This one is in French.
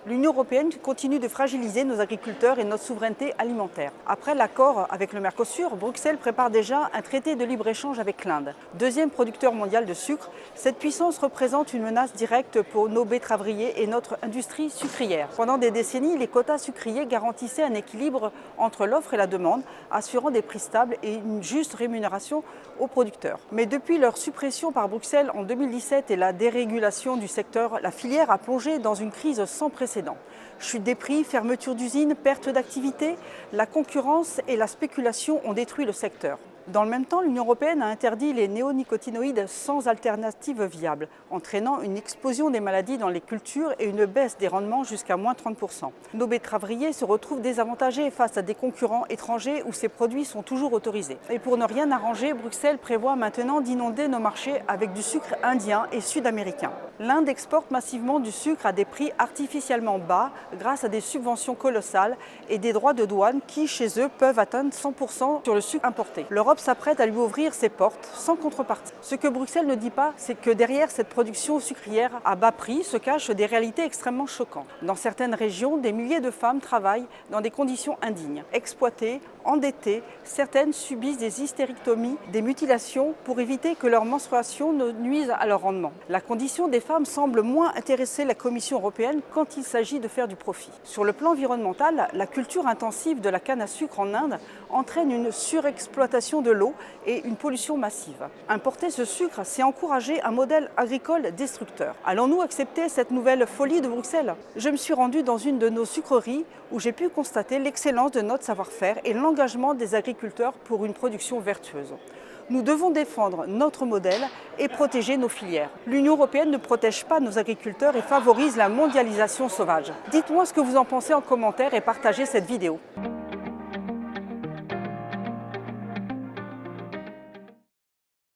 L'Union européenne continue de fragiliser nos agriculteurs et notre souveraineté alimentaire. Après l'accord avec le Mercosur, Bruxelles prépare déjà un traité de libre-échange avec l'Inde. Deuxième producteur mondial de sucre, cette puissance représente une menace directe pour nos betteraviers et notre industrie sucrière. Pendant des décennies, les quotas sucriers garantissaient un équilibre entre l'offre et la demande, assurant des prix stables et une juste rémunération aux producteurs. Mais depuis leur suppression par Bruxelles en 2017 et la dérégulation du secteur, la filière a plongé dans une crise sans précédent. Chute des prix, fermeture d'usines, perte d'activité, la concurrence et la spéculation ont détruit le secteur. Dans le même temps, l'Union européenne a interdit les néonicotinoïdes sans alternative viable, entraînant une explosion des maladies dans les cultures et une baisse des rendements jusqu'à moins 30%. Nos betteraviers se retrouvent désavantagés face à des concurrents étrangers où ces produits sont toujours autorisés. Et pour ne rien arranger, Bruxelles prévoit maintenant d'inonder nos marchés avec du sucre indien et sud-américain. L'Inde exporte massivement du sucre à des prix artificiellement bas grâce à des subventions colossales et des droits de douane qui, chez eux, peuvent atteindre 100% sur le sucre importé. L'Europe s'apprête à lui ouvrir ses portes sans contrepartie. Ce que Bruxelles ne dit pas, c'est que derrière cette production sucrière à bas prix se cachent des réalités extrêmement choquantes. Dans certaines régions, des milliers de femmes travaillent dans des conditions indignes. Exploitées, endettées, certaines subissent des hystérectomies, des mutilations pour éviter que leur menstruation ne nuise à leur rendement. La condition des femmes semble moins intéresser la Commission européenne quand il s'agit de faire du profit. Sur le plan environnemental, la culture intensive de la canne à sucre en Inde entraîne une surexploitation de l'eau et une pollution massive. Importer ce sucre, c'est encourager un modèle agricole destructeur. Allons-nous accepter cette nouvelle folie de Bruxelles ? Je me suis rendue dans une de nos sucreries où j'ai pu constater l'excellence de notre savoir-faire et l'engagement des agriculteurs pour une production vertueuse. Nous devons défendre notre modèle et protéger nos filières. L'Union européenne ne protège pas nos agriculteurs et favorise la mondialisation sauvage. Dites-moi ce que vous en pensez en commentaire et partagez cette vidéo.